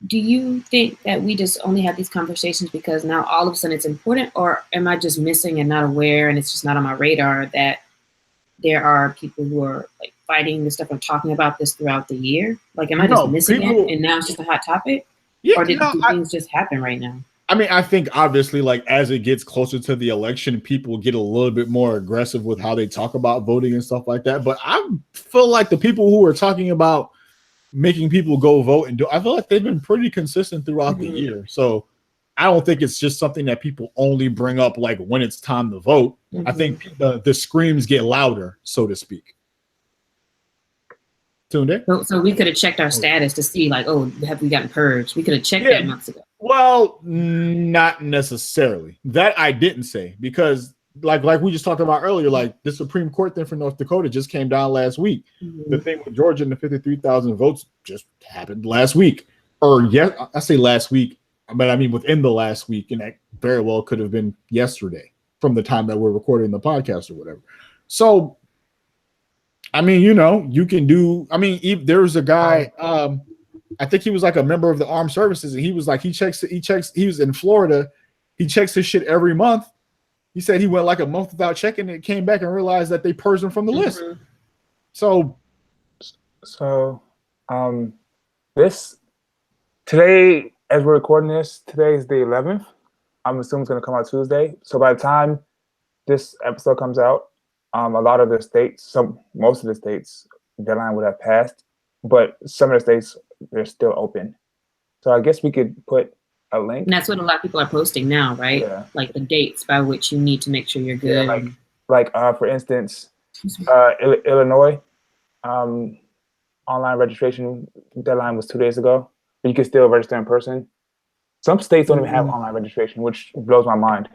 do you think that we just only have these conversations because now all of a sudden it's important, or am I just missing and not aware, and it's just not on my radar that there are people who are like fighting this stuff and talking about this throughout the year? Like, am I just missing it and now it's just a hot topic? Yeah, or do things just happen right now? I mean, I think obviously, like, as it gets closer to the election, people get a little bit more aggressive with how they talk about voting and stuff like that. But I feel like the people who are talking about making people go vote I feel like they've been pretty consistent throughout the year. So I don't think it's just something that people only bring up like when it's time to vote. I think the screams get louder, so to speak. Tunde? So we could have checked our status to see, like, oh, have we gotten purged? We could have checked that months ago. Well, not necessarily. That I didn't say, because like we just talked about earlier, like the Supreme Court thing for North Dakota just came down last week. The thing with Georgia and the 53,000 votes just happened last week. Or I say last week, but I mean within the last week, and that very well could have been yesterday from the time that we're recording the podcast or whatever. So, I mean, you can do. I mean, there was a guy. I think he was like a member of the armed services, and he was like, he checks. He was in Florida. He checks his shit every month. He said he went like a month without checking it, came back and realized that they purged him from the list. So this today, as we're recording this, today is the 11th. I'm assuming it's going to come out Tuesday. So by the time this episode comes out, a lot of the states, most of the states, deadline would have passed, but some of the states, they're still open. So I guess we could put a link. And that's what a lot of people are posting now, right? Yeah. Like the dates by which you need to make sure you're good. Yeah, like for instance, Illinois, online registration deadline was 2 days ago, but you can still register in person. Some states don't even have online registration, which blows my mind.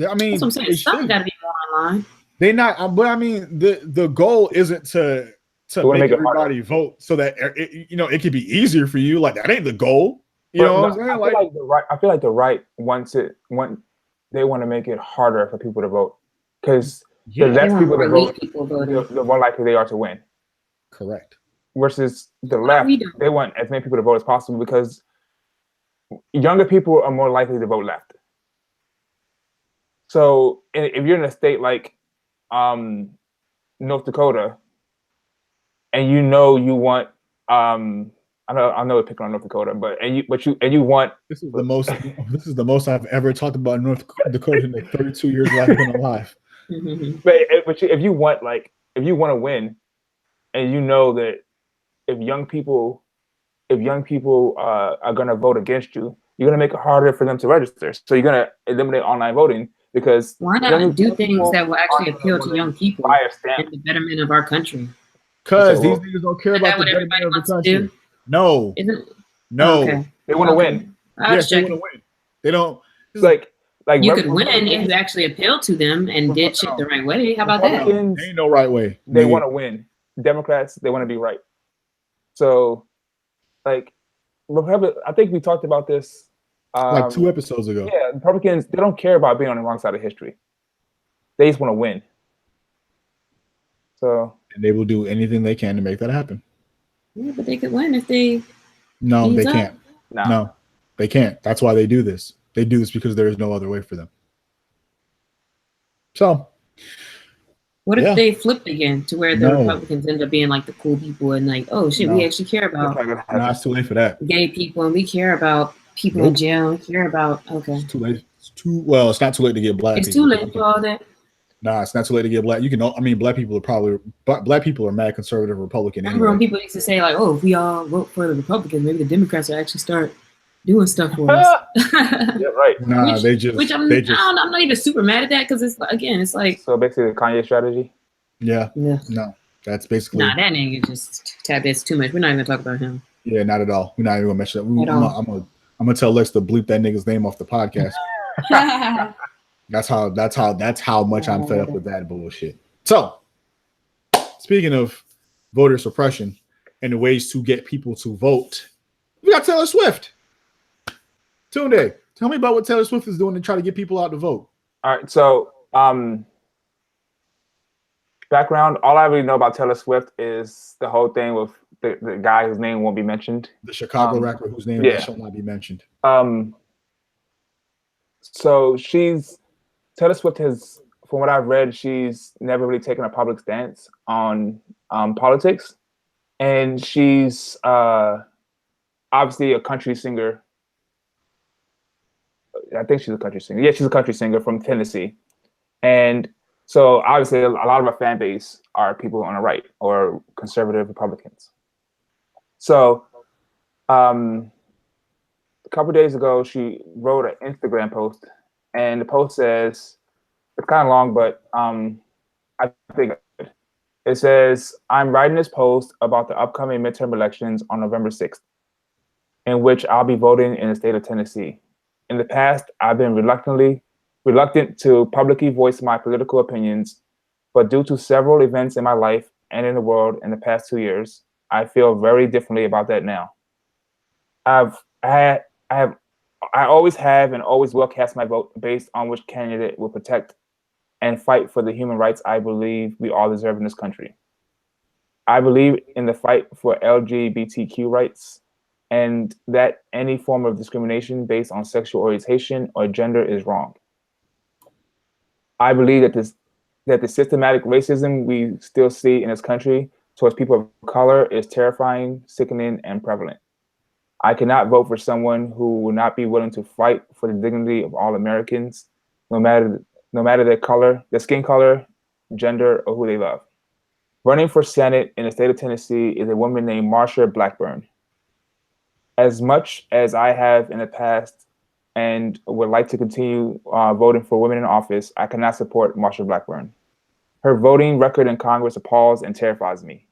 I mean, that's what I'm saying. Something got to be more online. They not, but I mean, the goal isn't to make everybody vote so that it could be easier for you. Like that ain't the goal. You know what I'm saying? I feel like the right they want to make it harder for people to vote, because the less people to vote, the more likely they are to win. Correct. Versus the left, they want as many people to vote as possible because younger people are more likely to vote left. So if you're in a state like North Dakota, and you want I know we're picking on North Dakota, but you want this is the most I've ever talked about North Dakota in the 32 years I've been alive. But if you want to win, and you know that if young people are going to vote against you, you're going to make it harder for them to register. So you're going to eliminate online voting. because why not do things that will actually appeal to young people buy a stamp. and the betterment of our country? Because Okay, these niggas don't care Is that about the what everybody betterment of the wants to country. do? No, Isn't no. oh, okay? They want to Okay. win. I was Yes, they want checking. to win. They don't. It's like You could win if you actually appealed to them and did shit the right way. How about that? Republicans, Ain't no right way. They nigga. want to win. Democrats, they want to be right. So, like, I think we talked about this Like 2 episodes ago. Yeah, Republicans, they don't care about being on the wrong side of history. They just want to win. So, And they will do anything they can to make that happen. Yeah, but they could win if they. No, they ease up. can't. No, they can't. That's why they do this. They do this because there is no other way for them. So, What if yeah. they flipped again to where the No. Republicans end up being like the cool people and like, oh shit, we No. actually care about Nah, it's too late for that. gay people and we care about people in jail and care about It's too late. Well, it's not too late to get black It's people. too late for all that. Nah, it's not too late to get black. You can. I mean, black people are mad conservative Republican. Remember Anyway. when people used to say like, oh, if we all vote for the Republicans, maybe the Democrats will actually start doing stuff for us. Yeah, right. Nah, I'm not even super mad at that because it's again, it's like so basically the Kanye strategy. Yeah. Yeah. No, that's basically. Nah, that nigga just it's too much. We're not even gonna talk about him. Yeah, not at all. We're not even gonna mention that. I'm gonna tell Lex to bleep that nigga's name off the podcast. That's how much I'm fed up with that bullshit. So, speaking of voter suppression and the ways to get people to vote, we got Taylor Swift. Tunde, tell me about what Taylor Swift is doing to try to get people out to vote. All right, so background, all I really know about Taylor Swift is the whole thing with the guy whose name won't be mentioned. The Chicago rapper whose name shall not be mentioned. So Taylor Swift has, from what I've read, she's never really taken a public stance on politics. And she's obviously a country singer. I think she's a country singer. Yeah, she's a country singer from Tennessee. And so obviously a lot of our fan base are people on the right or conservative Republicans. So a couple of days ago, she wrote an Instagram post, and the post says, it's kind of long, but I think it says, I'm writing this post about the upcoming midterm elections on November 6th, in which I'll be voting in the state of Tennessee. In the past, I've been reluctant to publicly voice my political opinions, but due to several events in my life and in the world in the past 2 years, I feel very differently about that now. I always have and always will cast my vote based on which candidate will protect and fight for the human rights I believe we all deserve in this country. I believe in the fight for LGBTQ rights, and that any form of discrimination based on sexual orientation or gender is wrong. I believe that the systematic racism we still see in this country towards people of color is terrifying, sickening, and prevalent. I cannot vote for someone who will not be willing to fight for the dignity of all Americans, no matter their color, their skin color, gender, or who they love. Running for Senate in the state of Tennessee is a woman named Marsha Blackburn. As much as I have in the past and would like to continue voting for women in office, I cannot support Marsha Blackburn. Her voting record in Congress appalls and terrifies me.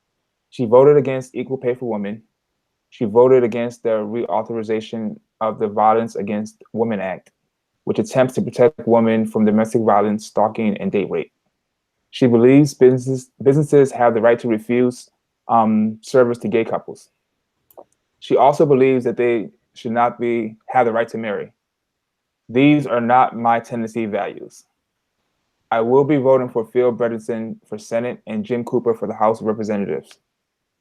She voted against equal pay for women. She voted against the reauthorization of the Violence Against Women Act, which attempts to protect women from domestic violence, stalking, and date rape. She believes businesses have the right to refuse service to gay couples. She also believes that they should not have the right to marry. These are not my Tennessee values. I will be voting for Phil Bredesen for Senate and Jim Cooper for the House of Representatives.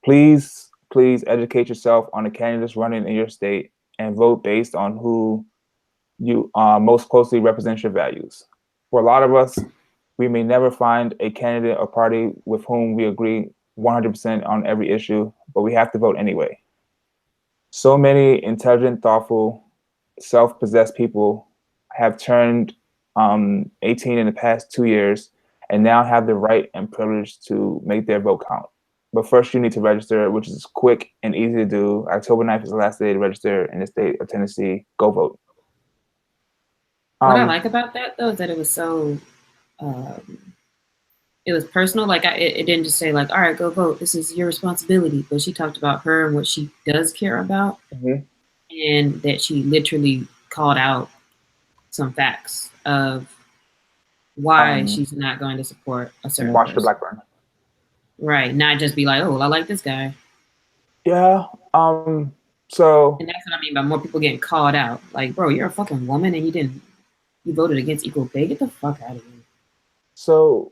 Please educate yourself on the candidates running in your state and vote based on who you most closely represent your values. For a lot of us, we may never find a candidate or party with whom we agree 100% on every issue, but we have to vote anyway. So many intelligent, thoughtful, self-possessed people have turned 18 in the past 2 years and now have the right and privilege to make their vote count. But first you need to register, which is quick and easy to do. October 9th is the last day to register in the state of Tennessee. Go vote. What I like about that though is that it was so, it was personal. Like it didn't just say like, all right, go vote. This is your responsibility. But she talked about her and what she does care about, and that she literally called out some facts of why she's not going to support a certain March person. the Blackburn. Right. Not just be like, oh, well, I like this guy. Yeah. So. And that's what I mean by more people getting called out. Like, bro, you're a fucking woman and you voted against equal pay. Get the fuck out of here. So.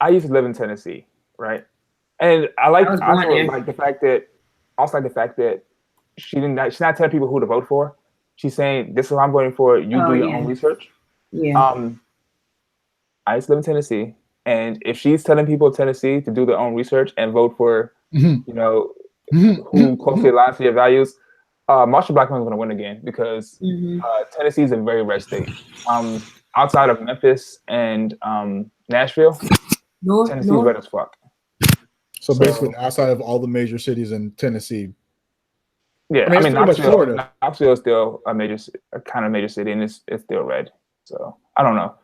I used to live in Tennessee, right? And I like the fact that she's not telling people who to vote for. She's saying, this is what I'm voting for. You do your own research. Yeah. I used to live in Tennessee, and if she's telling people in Tennessee to do their own research and vote for, you know, who closely aligns to your values, Marsha Blackman is going to win again because Tennessee is a very red state. Outside of Memphis and Nashville, Tennessee is red as fuck. So basically, outside of all the major cities in Tennessee. Yeah, I mean Knoxville is still a kind of major city, and it's still red. So I don't know.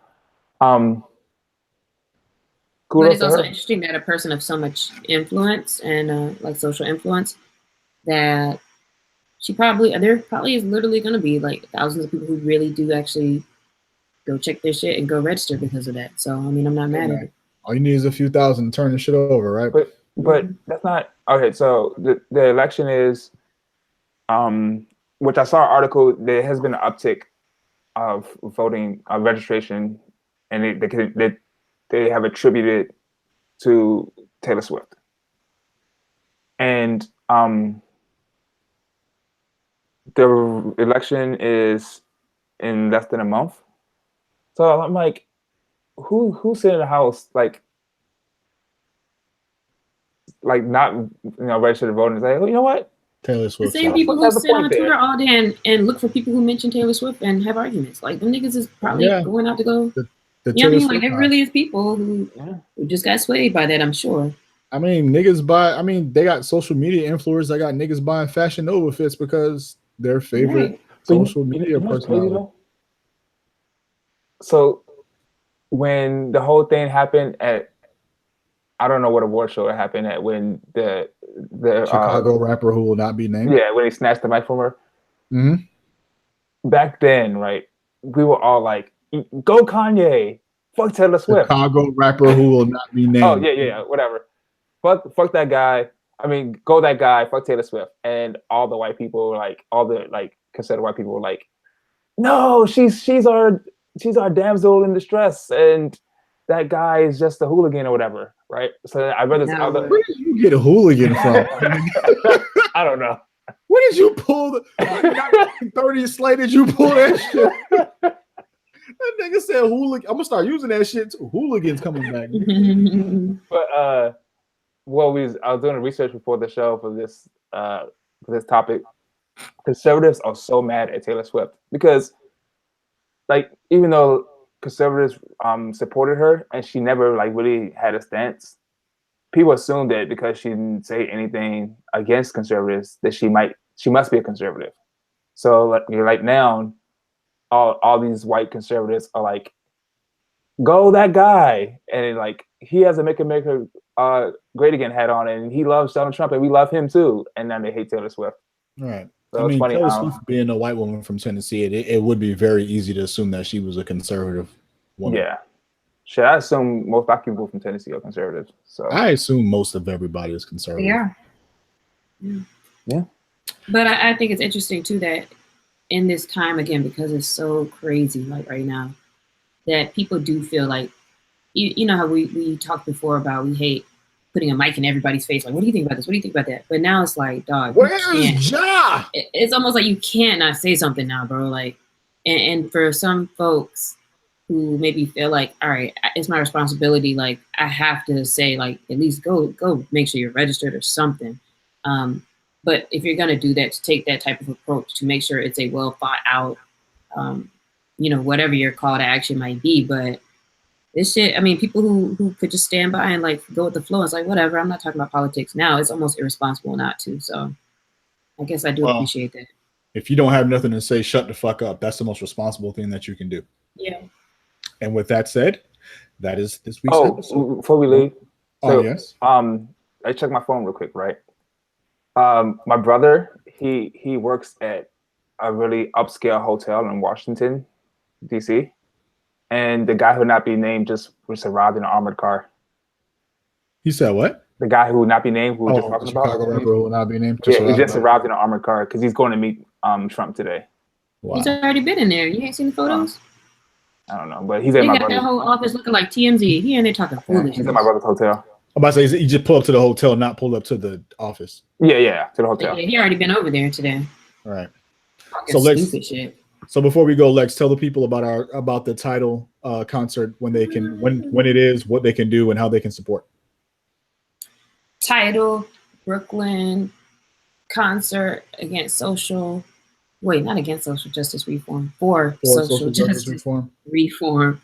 But it's also interesting that a person of so much influence and like social influence, that there probably is literally going to be like thousands of people who really do actually go check their shit and go register because of that. So I mean, I'm not mad at it. All you need is a few thousand to turn this shit over, right? But that's not okay. So the election is, which I saw an article. There has been an uptick of voting registration, and they have attributed to Taylor Swift. And the election is in less than a month. So I'm like, who's sitting in the house like not registered to vote and say, oh, you know what? Taylor Swift. The same people who sit on Twitter all day and look for people who mention Taylor Swift and have arguments. Like them niggas is probably going out to go. You know what I mean? Like there really is people who just got swayed by that, I'm sure. I mean, they got social media influencers that got niggas buying Fashion Nova fits because their favorite social media personality. So when the whole thing happened at, I don't know what award show it happened at, when the Chicago rapper who will not be named. Yeah, when he snatched the mic from her. Mm-hmm. Back then, right, we were all like, go Kanye, fuck Taylor Swift. Chicago rapper who will not be named. Oh, yeah, whatever. Fuck that guy. I mean, go that guy, fuck Taylor Swift. And all the white people were like, all the like considered white people were like, no, she's our damsel in distress, and that guy is just a hooligan or whatever, right? So I read this other. Where did you get a hooligan from? I don't know. Where did you pull the 30 slate? Did you pull that shit? That nigga said hooligan. I'm gonna start using that shit too. Hooligans coming back. But I was doing research before the show for this topic. Conservatives are so mad at Taylor Swift because, like, even though conservatives supported her and she never like really had a stance, people assumed that because she didn't say anything against conservatives that she must be a conservative. So like now, all these white conservatives are like, go that guy, and like he has a Make America Great Again hat on, and he loves Donald Trump, and we love him too, and then they hate Taylor Swift. Right. So I mean, Taylor Swift being a white woman from Tennessee, it would be very easy to assume that she was a conservative woman. Yeah. Should I assume most black people from Tennessee are conservatives? So I assume most of everybody is conservative. Yeah. But I think it's interesting too that in this time, again, because it's so crazy, like right now, that people do feel like, you know how we talked before about we hate putting a mic in everybody's face. Like, what do you think about this? What do you think about that? But now it's like, dog, where's Ja? It's almost like you can't not say something now, bro. Like, and for some folks who maybe feel like, all right, it's my responsibility. Like, I have to say, like, at least go make sure you're registered or something. But if you're gonna do that, to take that type of approach, to make sure it's a well thought out, whatever your call to action might be. But this shit, I mean, people who could just stand by and like go with the flow. It's like, whatever, I'm not talking about politics now. It's almost irresponsible not to. So I guess I do appreciate that. If you don't have nothing to say, shut the fuck up. That's the most responsible thing that you can do. Yeah. And with that said, that is this week's episode. Before we leave, so, yes. I checked my phone real quick, right? My brother, he works at a really upscale hotel in Washington, D.C., and the guy who not be named just was arrived in an armored car. He said what? The guy who would not be named, who we were just talking about. Chicago rapper who will not be named. He just arrived in an armored car because he's going to meet Trump today. Wow. He's already been in there. You ain't seen the photos? I don't know, but he's at my brother's. That whole office looking like TMZ. He in there talking foolishness. He's at my brother's hotel. I'm about to say, you just pull up to the hotel, not pull up to the office. Yeah, to the hotel. Yeah, he already been over there today. All right. So So before we go, Lex, tell the people about the Tidal concert, when it is, what they can do, and how they can support. Tidal Brooklyn concert against not against social justice reform, for social justice reform,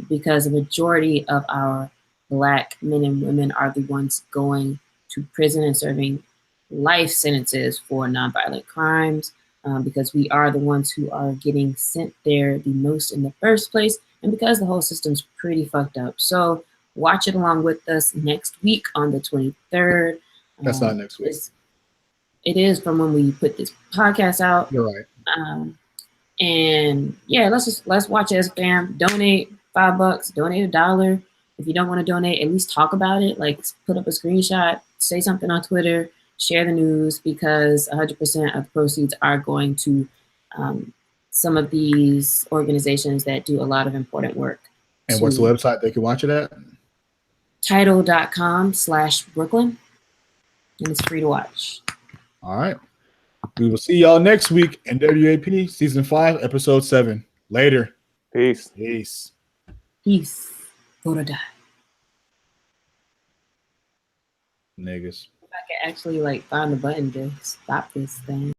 because a majority of our Black men and women are the ones going to prison and serving life sentences for nonviolent crimes, because we are the ones who are getting sent there the most in the first place, and because the whole system's pretty fucked up. So watch it along with us next week on the 23rd. That's not next week. It is from when we put this podcast out. You're right. And yeah, let's watch it, fam. Donate $5, donate $1. If you don't want to donate, at least talk about it. Like, put up a screenshot, say something on Twitter, share the news, because 100% of the proceeds are going to some of these organizations that do a lot of important work. And what's the website they can watch it at? Tidal.com/Brooklyn. And it's free to watch. All right. We will see y'all next week. NWAP Season 5, Episode 7. Later. Peace. Vote or die. Niggas. If I could actually find the button to stop this thing.